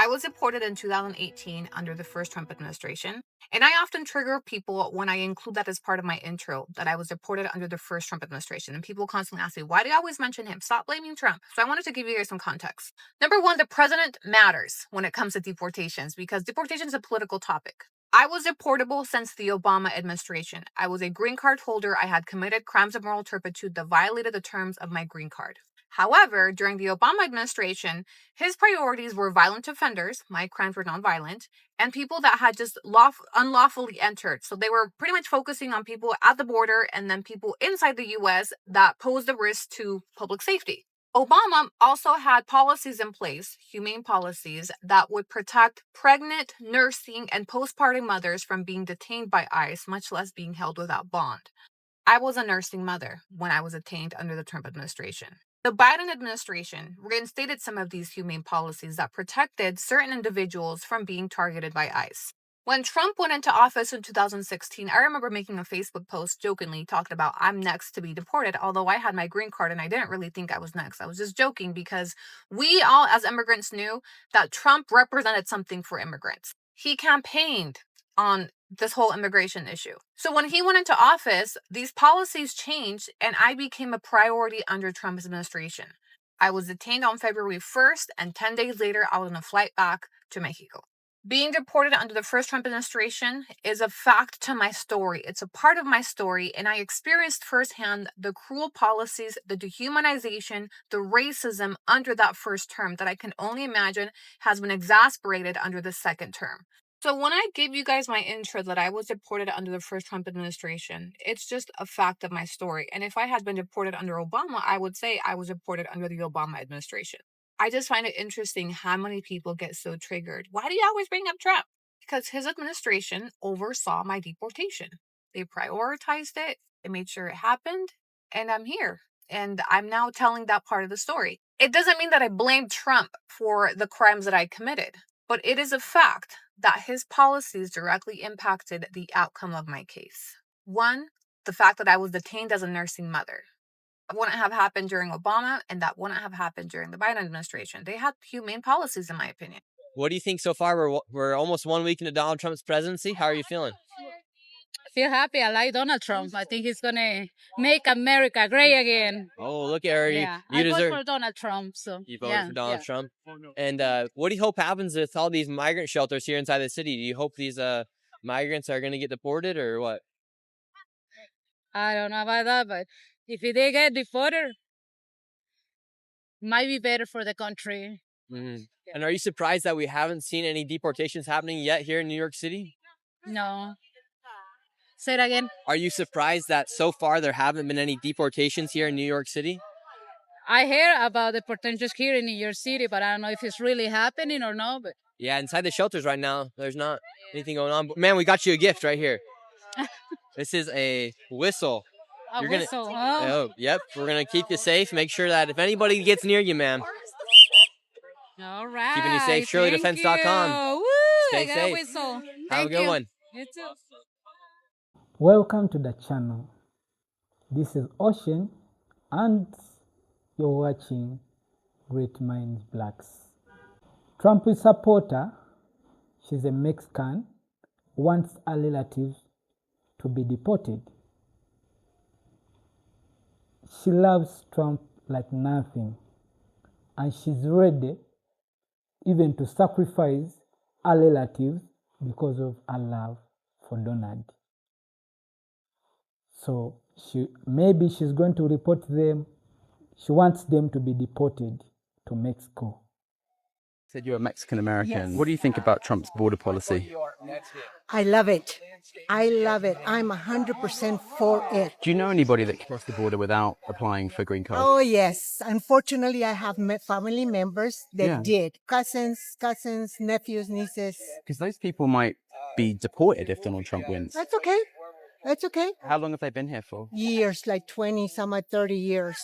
was deported in 2018 under the first Trump administration, and I often trigger people when I include that as part of my intro, that I was deported under the first Trump administration. And people constantly ask me, why do you always mention him? Stop blaming Trump. So I wanted to give you guys some context. Number one, the president matters when it comes to deportations because deportation is a political topic. I was deportable since the Obama administration. I was a green card holder. I had committed crimes of moral turpitude that violated the terms of my green card. However, during the Obama administration, his priorities were violent offenders, my crimes were nonviolent, and people that had just unlawfully entered. So they were pretty much focusing on people at the border and then people inside the US that posed a risk to public safety. Obama also had policies in place, humane policies, that would protect pregnant, nursing, and postpartum mothers from being detained by ICE, much less being held without bond. I was a nursing mother when I was detained under the Trump administration. The Biden administration reinstated some of these humane policies that protected certain individuals from being targeted by ICE. When Trump went into office in 2016, I remember making a Facebook post jokingly talking about I'm next to be deported, although I had my green card and I didn't really think I was next. I was just joking because we all as immigrants knew that Trump represented something for immigrants. He campaigned on this whole immigration issue. So when he went into office, these policies changed and I became a priority under Trump's administration. I was detained on February 1st and 10 days later, I was on a flight back to Mexico. Being deported under the first Trump administration is a fact to my story. It's a part of my story, and I experienced firsthand the cruel policies, the dehumanization, the racism under that first term that I can only imagine has been exasperated under the second term. So when I gave you guys my intro that I was deported under the first Trump administration, it's just a fact of my story. And if I had been deported under Obama, I would say I was deported under the Obama administration. I just find it interesting how many people get so triggered. Why do you always bring up Trump? Because his administration oversaw my deportation. They prioritized it. They made sure it happened. And I'm here. And I'm now telling that part of the story. It doesn't mean that I blame Trump for the crimes that I committed. But it is a fact that his policies directly impacted the outcome of my case. One, the fact that I was detained as a nursing mother. That wouldn't have happened during Obama, and that wouldn't have happened during the Biden administration. They had humane policies, in my opinion. What do you think so far? We're almost 1 week into Donald Trump's presidency. How are you feeling? I feel happy. I like Donald Trump. I think he's going to make America great again. Oh, look at her. Yeah, You I deserve. vote for Donald Trump. So You voted for Donald Trump. And what do you hope happens with all these migrant shelters here inside the city? Do you hope these migrants are going to get deported or what? I don't know about that, but if they get deported, it might be better for the country. Mm-hmm. And are you surprised that we haven't seen any deportations happening yet here in New York City? No. Say it again. Are you surprised that so far there haven't been any deportations here in New York City? I hear about the deportations here in New York City, but I don't know if it's really happening or not. But yeah, inside the shelters right now, there's not anything going on. But man, we got you a gift right here. This is a whistle. A whistle, huh? Oh, yep. We're going to keep you safe. Make sure that if anybody gets near you, ma'am. All right. Keeping you safe. ShirleyDefense.com. Woo! Stay safe. Whistle. Have a good one. You too. Welcome to the channel. This is Ocean and you're watching Great Minds Blacks. Trump's supporter, she's a Mexican, wants her relatives to be deported. She loves Trump like nothing, and she's ready even to sacrifice her relatives because of her love for Donald. So maybe she's going to report them. She wants them to be deported to Mexico. You said you're a Mexican American. Yes. What do you think about Trump's border policy? I love it. I love it. I'm 100% for it. Do you know anybody that crossed the border without applying for green card? Oh, yes. Unfortunately, I have family members that did. Cousins, nephews, nieces. Because those people might be deported if Donald Trump wins. That's okay. That's okay. How long have they been here for? Years, like 20, some like 30 years.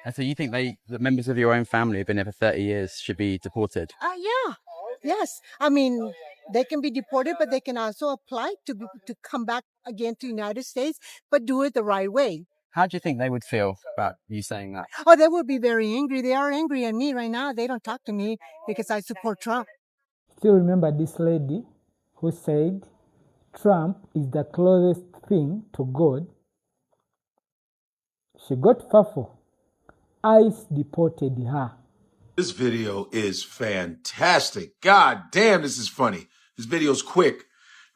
And so you think the members of your own family who've been here for 30 years should be deported? Yeah. Yes. I mean, they can be deported, but they can also apply to come back again to the United States, but do it the right way. How do you think they would feel about you saying that? Oh, they would be very angry. They are angry at me right now. They don't talk to me because I support Trump. Still remember this lady who said Trump is the closest thing to God. She got fearful. ICE deported her. This video is fantastic. God damn, this is funny. This video's quick.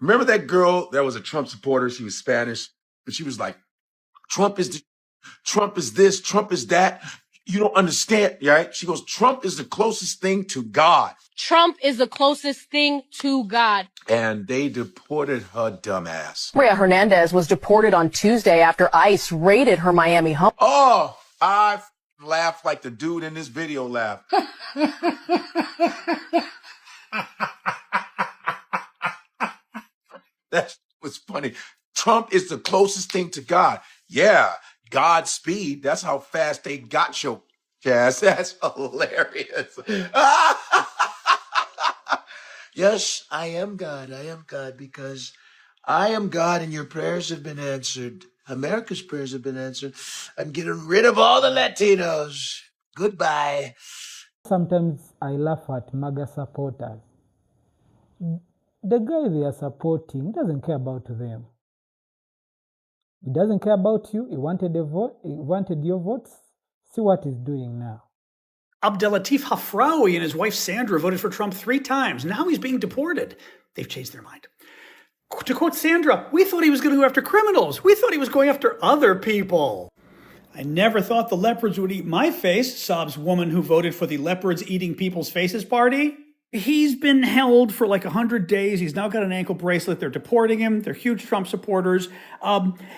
Remember that girl that was a Trump supporter? She was Spanish, but she was like, Trump is this, Trump is that. You don't understand, right? She goes, Trump is the closest thing to God. Trump is the closest thing to God. And they deported her dumbass. Maria Hernandez was deported on Tuesday after ICE raided her Miami home. Oh, I laughed like the dude in this video laughed. That was funny. Trump is the closest thing to God. Yeah, Godspeed. That's how fast they got your ass. That's hilarious. Yes, I am God. I am God because I am God and your prayers have been answered. America's prayers have been answered. I'm getting rid of all the Latinos. Goodbye. Sometimes I laugh at MAGA supporters. The guy they are supporting doesn't care about them. He doesn't care about you. He wanted a vote. He wanted your votes. See what he's doing now. Abdelatif Hafraoui and his wife Sandra voted for Trump 3 times. Now he's being deported. They've changed their mind. To quote Sandra, we thought he was going to go after criminals. We thought he was going after other people. I never thought the leopards would eat my face, sobs woman who voted for the Leopards Eating People's Faces party. He's been held for like 100 days. He's now got an ankle bracelet. They're deporting him. They're huge Trump supporters.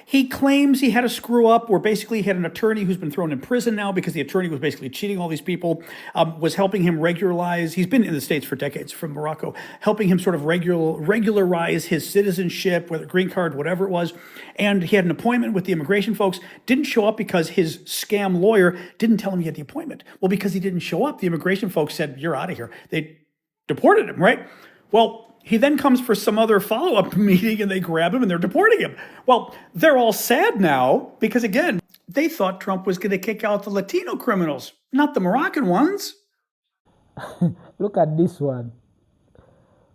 He claims he had a screw up where basically he had an attorney who's been thrown in prison now because the attorney was basically cheating all these people, was helping him regularize. He's been in the States for decades from Morocco, helping him sort of regularize his citizenship, whether green card, whatever it was. And he had an appointment with the immigration folks, didn't show up because his scam lawyer didn't tell him he had the appointment. Well, because he didn't show up, the immigration folks said, you're out of here. They deported him, right? Well, he then comes for some other follow-up meeting and they grab him and they're deporting him. Well, they're all sad now because, again, they thought Trump was going to kick out the Latino criminals, not the Moroccan ones. Look at this one.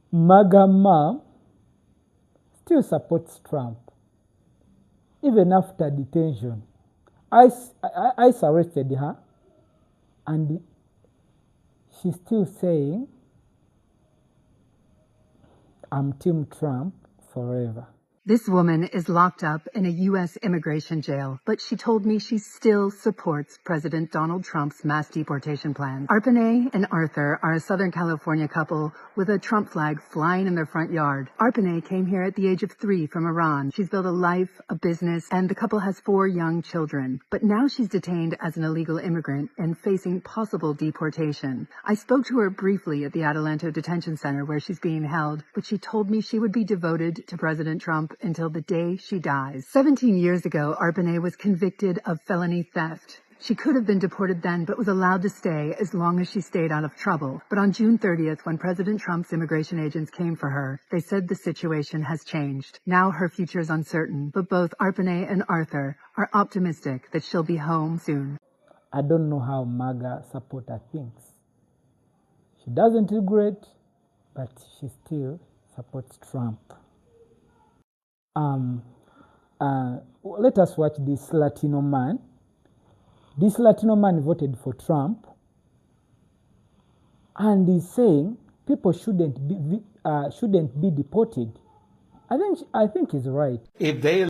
MAGA mom still supports Trump, even after detention. ICE arrested her, and she's still saying, I'm Team Trump forever. This woman is locked up in a U.S. immigration jail, but she told me she still supports President Donald Trump's mass deportation plan. Arpane and Arthur are a Southern California couple with a Trump flag flying in their front yard. Arpane came here at the age of 3 from Iran. She's built a life, a business, and the couple has 4 young children. But now she's detained as an illegal immigrant and facing possible deportation. I spoke to her briefly at the Adelanto Detention Center where she's being held, but she told me she would be devoted to President Trump until the day she dies. 17 years ago, Arpane was convicted of felony theft. She could have been deported then, but was allowed to stay as long as she stayed out of trouble. But on June 30th, when President Trump's immigration agents came for her, they said the situation has changed. Now her future is uncertain, but both Arpane and Arthur are optimistic that she'll be home soon. I don't know how MAGA supporter thinks. She doesn't regret, but she still supports Trump. Let us watch this Latino man. This Latino man voted for Trump, and he's saying people shouldn't be deported. I think he's right.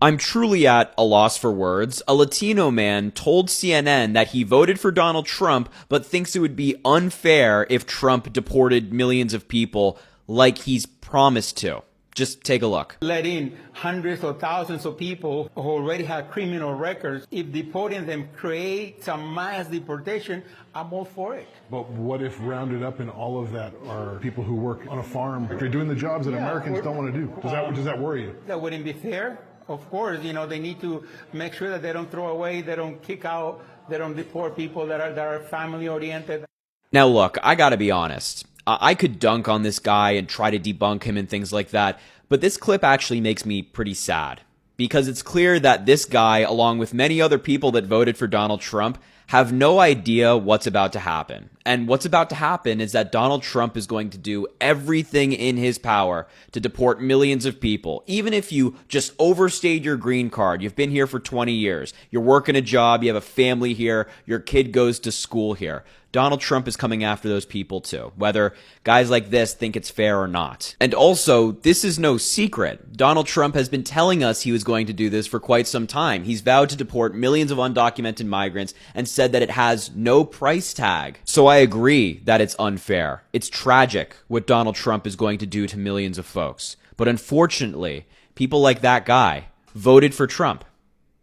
I'm truly at a loss for words. A Latino man told CNN that he voted for Donald Trump, but thinks it would be unfair if Trump deported millions of people like he's promised to. Just take a look. Let in hundreds or thousands of people who already have criminal records. If deporting them creates a mass deportation, I'm all for it. But what if rounded up in all of that are people who work on a farm, they're doing the jobs that Americans don't want to do? Does that worry you? That wouldn't be fair. Of course, they need to make sure that they don't throw away, they don't kick out, they don't deport people that are family oriented. Now look, I gotta be honest. I could dunk on this guy and try to debunk him and things like that, but this clip actually makes me pretty sad. Because it's clear that this guy, along with many other people that voted for Donald Trump, have no idea what's about to happen. And what's about to happen is that Donald Trump is going to do everything in his power to deport millions of people. Even if you just overstayed your green card, you've been here for 20 years, you're working a job, you have a family here, your kid goes to school here. Donald Trump is coming after those people too, whether guys like this think it's fair or not. And also, this is no secret. Donald Trump has been telling us he was going to do this for quite some time. He's vowed to deport millions of undocumented migrants and said that it has no price tag. So I agree that it's unfair. It's tragic what Donald Trump is going to do to millions of folks. But unfortunately, people like that guy voted for Trump.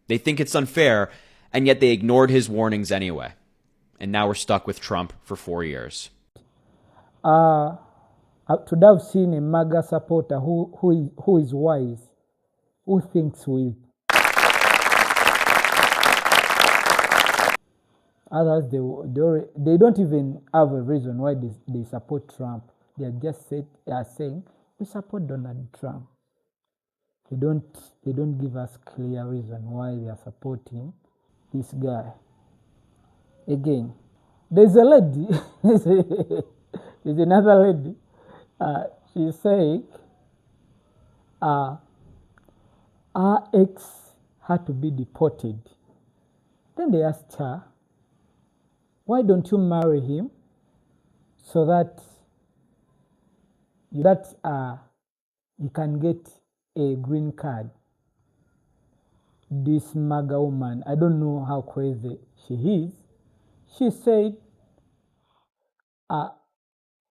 They think it's unfair, and yet they ignored his warnings anyway. And now we're stuck with Trump for 4 years. To have seen a MAGA supporter who is wise, who thinks with others, they don't even have a reason why they support Trump. They are just saying we support Donald Trump. They don't give us clear reason why they are supporting this guy. Again, there's a lady, there's another lady, she's saying our ex had to be deported. Then they asked her, why don't you marry him so that you can get a green card? This MAGA woman, I don't know how crazy she is. She said,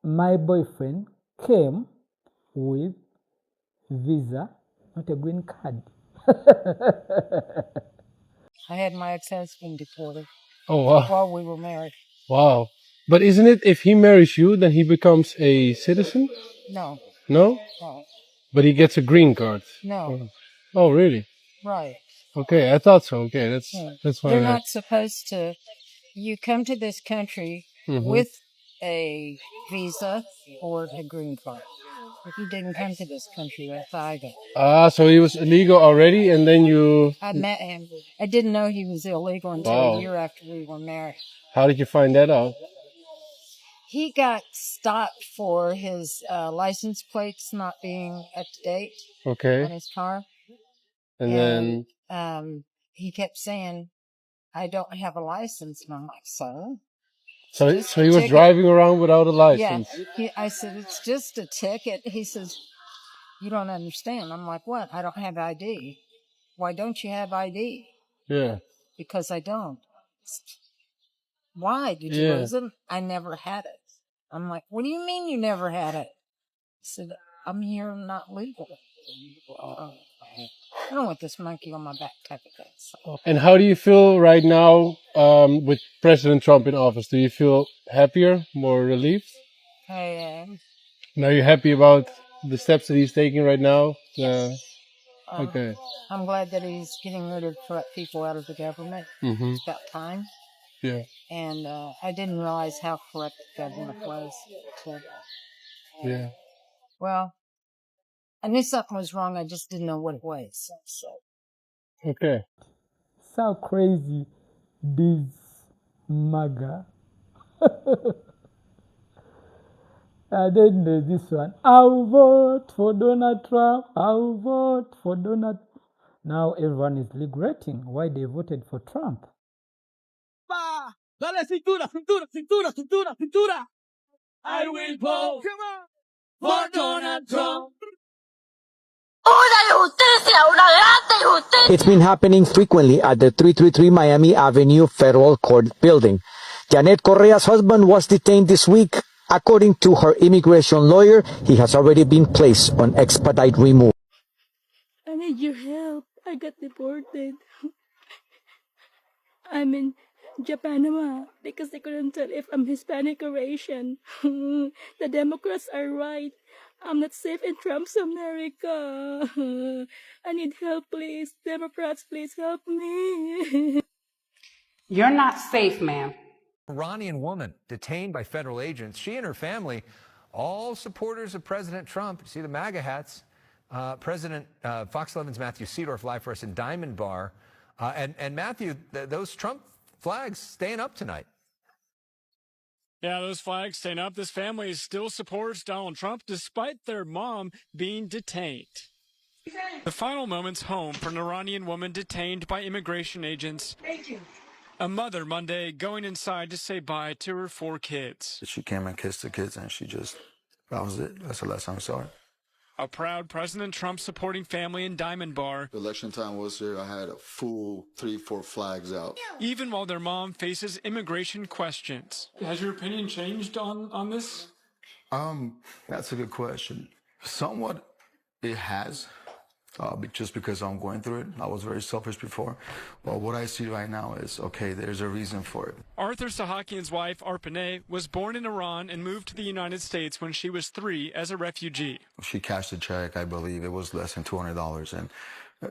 my boyfriend came with visa, not a green card. I had my ex-husband deported. Oh, wow. While we were married. Wow. But isn't it, if he marries you, then he becomes a citizen? No. No? No. But he gets a green card? No. Oh, really? Right. Okay, I thought so. Okay, that's fine. They're not supposed to. You come to this country with a visa or a green card. If you didn't come to this country with either. So he was illegal already, and then you... I met him. I didn't know he was illegal until a year after we were married. How did you find that out? He got stopped for his license plates not being up to date on his car. And then he kept saying, I don't have a license. And I'm like, so he was driving around without a license? Yeah. I said, it's just a ticket. He says, you don't understand. I'm like, what? I don't have ID. Why don't you have ID? Yeah. Because I don't. Why? Did you lose it? I never had it. I'm like, what do you mean you never had it? I said, I'm here not legally. I don't want this monkey on my back type of thing. So. And how do you feel right now with President Trump in office? Do you feel happier, more relieved? I am. Now you're happy about the steps that he's taking right now? Yes. Okay. I'm glad that he's getting rid of corrupt people out of the government. It's about time. Yeah. And I didn't realize how corrupt the government was. But, yeah. Well, I knew something was wrong. I just didn't know what it was. So. Okay. So crazy, this MAGA. And then there's this one. I'll vote for Donald Trump. I'll vote for Donald. Now everyone is regretting why they voted for Trump. Dale cintura, cintura, cintura, cintura, cintura. I will vote for Donald Trump. It's been happening frequently at the 333 Miami Avenue Federal Court building. Janet Correa's husband was detained this week. According to her immigration lawyer, he has already been placed on expedite removal. I need your help. I got deported. I'm in Japan because they couldn't tell if I'm Hispanic or Asian. The Democrats are right. I'm not safe in Trump's America. I need help, please. Democrats, please help me. You're not safe, ma'am. Iranian woman detained by federal agents. She and her family, all supporters of President Trump. See the MAGA hats. President Fox 11's Matthew Seedorf live for us in Diamond Bar. And Matthew, those Trump flags staying up tonight. Yeah, those flags staying up. This family still supports Donald Trump despite their mom being detained. The final moments home for an Iranian woman detained by immigration agents. Thank you. A mother Monday going inside to say bye to her 4 kids. She came and kissed the kids, and that was it. That's the last time I saw her. A proud President Trump supporting family in Diamond Bar. Election time was here. I had a full 3-4 flags out. Even while their mom faces immigration questions. Has your opinion changed on this? That's a good question. Somewhat, it has. Just because I'm going through it. I was very selfish before. But what I see right now is, okay, there's a reason for it. Arthur Sahakian's wife, Arpaneh, was born in Iran and moved to the United States when she was 3 as a refugee. She cashed a check, I believe. It was less than $200. And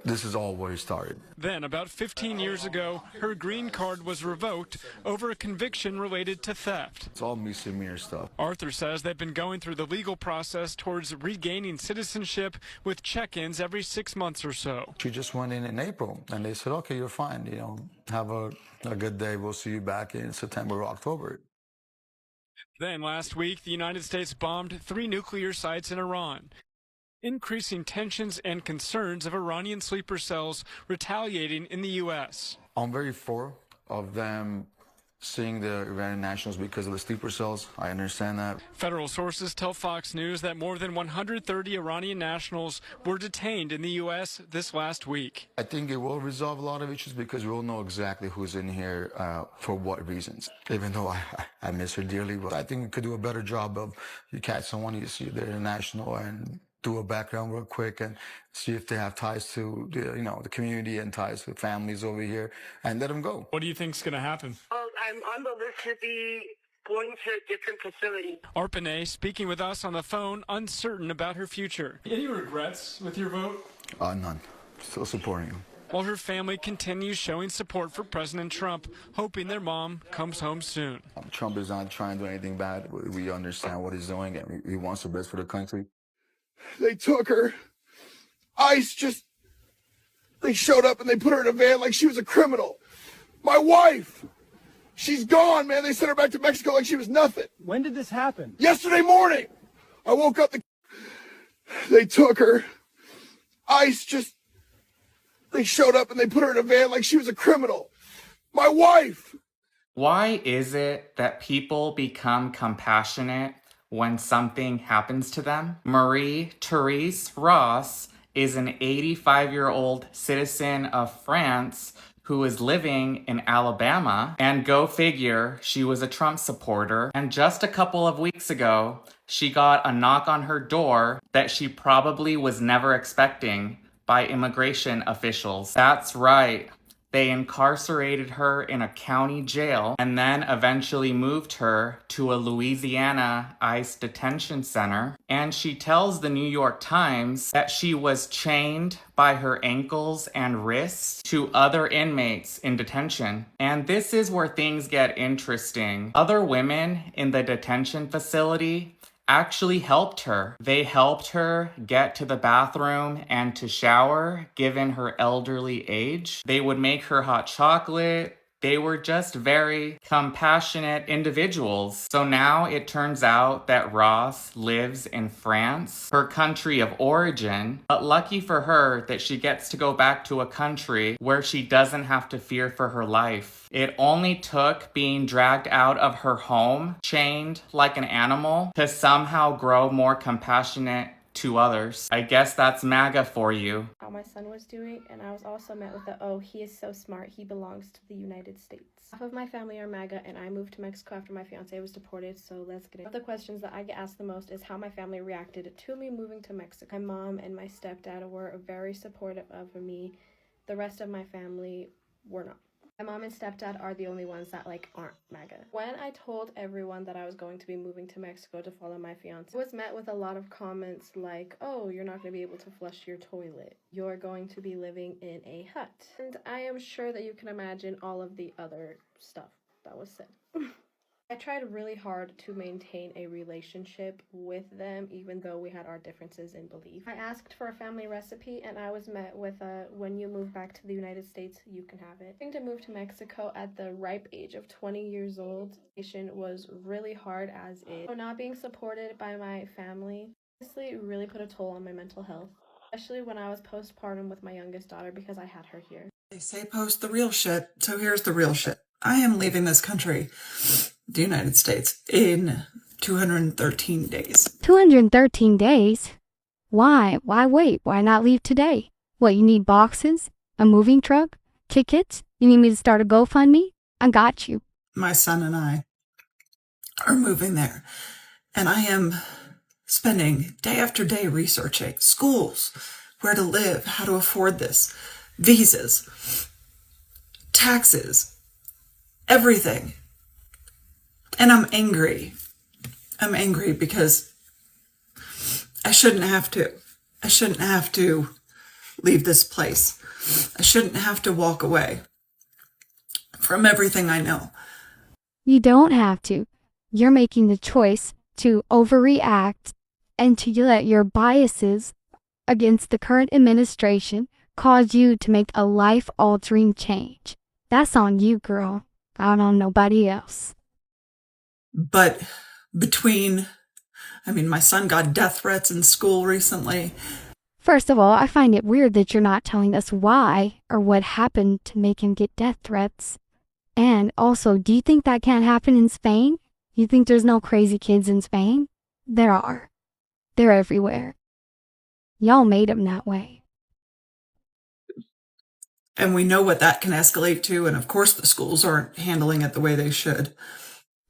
this is all where it started. Then, about 15 years ago, her green card was revoked over a conviction related to theft. It's all misdemeanor stuff. Arthur says they've been going through the legal process towards regaining citizenship with check-ins every 6 months or so. She just went in April, and they said, okay, you're fine. You know, have a good day. We'll see you back in September or October. Then last week, the United States bombed 3 nuclear sites in Iran, increasing tensions and concerns of Iranian sleeper cells retaliating in the U.S. I'm very for of them seeing the Iranian nationals because of the sleeper cells. I understand that. Federal sources tell Fox News that more than 130 Iranian nationals were detained in the U.S. this last week. I think it will resolve a lot of issues because we will know exactly who's in here for what reasons. Even though I miss her dearly, but I think we could do a better job of you catch someone, you see they're international, and do a background real quick and see if they have ties to the community and ties with families over here, and let them go. What do you think's going to happen? I'm on the list to be going to a different facility. Arpaneh speaking with us on the phone, uncertain about her future. Any regrets with your vote? None. Still supporting him. While her family continues showing support for President Trump, hoping their mom comes home soon. Trump is not trying to do anything bad. We understand what he's doing, and he wants the best for the country. They took her. They showed up and they put her in a van like she was a criminal. My wife, she's gone, man. They sent her back to Mexico like she was nothing. When did this happen? Yesterday morning. I woke up, they took her. They showed up and they put her in a van like she was a criminal. My wife. Why is it that people become compassionate when something happens to them? Marie-Therese Ross is an 85-year-old citizen of France who is living in Alabama. And go figure, she was a Trump supporter. And just a couple of weeks ago, she got a knock on her door that she probably was never expecting by immigration officials. That's right. They incarcerated her in a county jail and then eventually moved her to a Louisiana ICE detention center. And she tells the New York Times that she was chained by her ankles and wrists to other inmates in detention. And this is where things get interesting. Other women in the detention facility actually helped her. They helped her get to the bathroom and to shower, given her elderly age. They would make her hot chocolate. They were just very compassionate individuals. So now it turns out that Ross lives in France, her country of origin. But lucky for her that she gets to go back to a country where she doesn't have to fear for her life. It only took being dragged out of her home, chained like an animal, to somehow grow more compassionate to others. I guess that's MAGA for you. How my son was doing, and I was also met with the, oh, he is so smart, he belongs to the United States. Half of my family are MAGA, and I moved to Mexico after my fiance was deported, so let's get it. One of the questions that I get asked the most is how my family reacted to me moving to Mexico. My mom and my stepdad were very supportive of me. The rest of my family were not. My mom and stepdad are the only ones that aren't MAGA. When I told everyone that I was going to be moving to Mexico to follow my fiance, I was met with a lot of comments like, oh, you're not going to be able to flush your toilet. You're going to be living in a hut. And I am sure that you can imagine all of the other stuff that was said. I tried really hard to maintain a relationship with them, even though we had our differences in belief. I asked for a family recipe, and I was met with a, when you move back to the United States, you can have it. Having to move to Mexico at the ripe age of 20 years old was really hard as is. So not being supported by my family, honestly, really put a toll on my mental health, especially when I was postpartum with my youngest daughter because I had her here. They say post the real shit, so here's the real shit. I am leaving this country, the United States, in 213 days. 213 days? Why? Why wait? Why not leave today? What, you need boxes? A moving truck? Tickets? You need me to start a GoFundMe? I got you. My son and I are moving there, and I am spending day after day researching schools, where to live, how to afford this, visas, taxes, everything. And I'm angry. I'm angry because I shouldn't have to. I shouldn't have to leave this place. I shouldn't have to walk away from everything I know. You don't have to. You're making the choice to overreact and to let your biases against the current administration cause you to make a life-altering change. That's on you, girl. Not on nobody else. But my son got death threats in school recently. First of all, I find it weird that you're not telling us why or what happened to make him get death threats. And also, do you think that can't happen in Spain? You think there's no crazy kids in Spain? There are. They're everywhere. Y'all made them that way. And we know what that can escalate to, and of course the schools aren't handling it the way they should.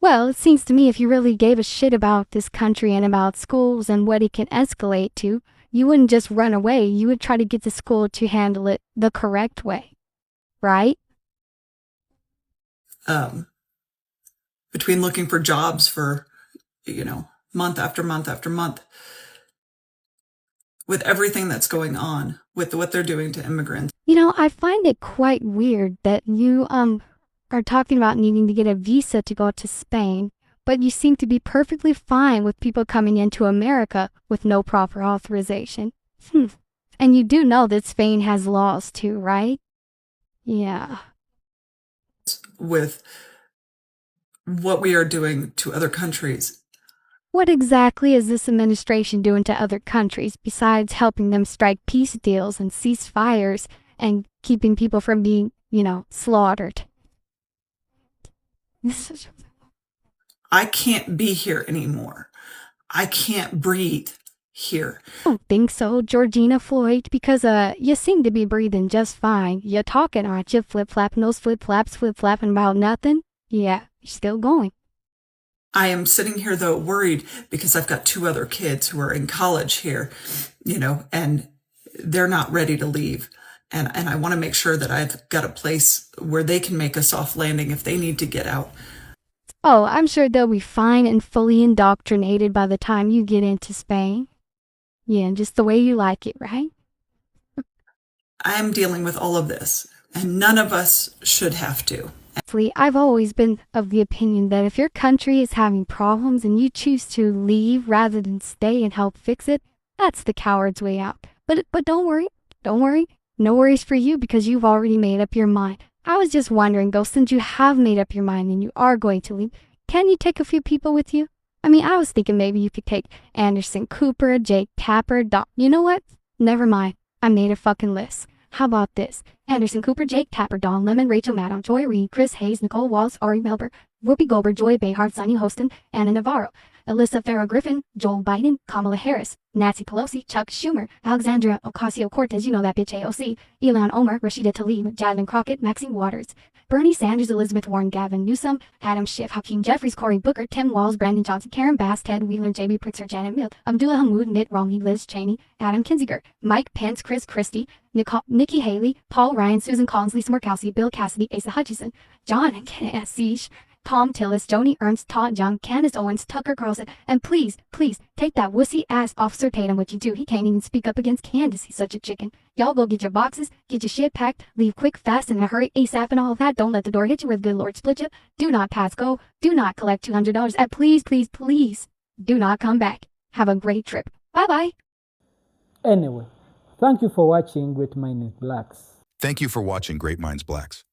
Well, it seems to me if you really gave a shit about this country and about schools and what it can escalate to, you wouldn't just run away. You would try to get the school to handle it the correct way. Right? Between looking for jobs for, month after month after month, with everything that's going on, with what they're doing to immigrants. I find it quite weird that you, are talking about needing to get a visa to go to Spain, but you seem to be perfectly fine with people coming into America with no proper authorization. And you do know that Spain has laws too, right? Yeah. With what we are doing to other countries. What exactly is this administration doing to other countries besides helping them strike peace deals and cease fires and keeping people from being, slaughtered? I can't be here anymore. I can't breathe here. I don't think so, Georgina Floyd, because you seem to be breathing just fine. You're talking, aren't you? Flip-flapping those flip-flapping about nothing? Yeah, you're still going. I am sitting here, though, worried because I've got 2 other kids who are in college here, and they're not ready to leave. And I want to make sure that I've got a place where they can make a soft landing if they need to get out. Oh, I'm sure they'll be fine and fully indoctrinated by the time you get into Spain. Yeah, just the way you like it, right? I'm dealing with all of this, and none of us should have to. I've always been of the opinion that if your country is having problems and you choose to leave rather than stay and help fix it, that's the coward's way out. But don't worry. No worries for you because you've already made up your mind. I was just wondering though, since you have made up your mind and you are going to leave, can you take a few people with you? I was thinking maybe you could take Anderson Cooper, Jake Tapper, You know what? Never mind. I made a fucking list. How about this? Anderson Cooper, Jake Tapper, Dawn Lemon, Rachel Maddow, Joy Reid, Chris Hayes, Nicole Walls, Ari Melber, Whoopi Goldberg, Joy Behar, Sonny Hostin, Anna Navarro, Alyssa Farrell Griffin, Joel Biden, Kamala Harris, Nancy Pelosi, Chuck Schumer, Alexandria Ocasio-Cortez, you know that bitch AOC, Ilhan Omar, Rashida Tlaib, Jadlyn Crockett, Maxine Waters, Bernie Sanders, Elizabeth Warren, Gavin Newsom, Adam Schiff, Hakeem Jeffries, Cory Booker, Tim Walz, Brandon Johnson, Karen Bass, Ted Wheeler, J.B. Pritzker, Janet Mills, Abdullah Hamid, Mitt Romney, Liz Cheney, Adam Kinzinger, Mike Pence, Chris Christie, Nikki Haley, Paul Ryan, Susan Collins, Lisa Murkowski, Bill Cassidy, Asa Hutchinson, John Kasich, Tom Tillis, Joni Ernst, Todd Young, Candace Owens, Tucker Carlson, and please, please, take that wussy ass Officer Tatum with you too. He can't even speak up against Candace. He's such a chicken. Y'all go get your boxes, get your shit packed, leave quick, fast, and in a hurry, ASAP and all of that. Don't let the door hit you where the good Lord split you. Do not pass go. Do not collect $200. And please, please, please, do not come back. Have a great trip. Bye-bye. Anyway, thank you for watching Great Minds Blacks. Thank you for watching Great Minds Blacks.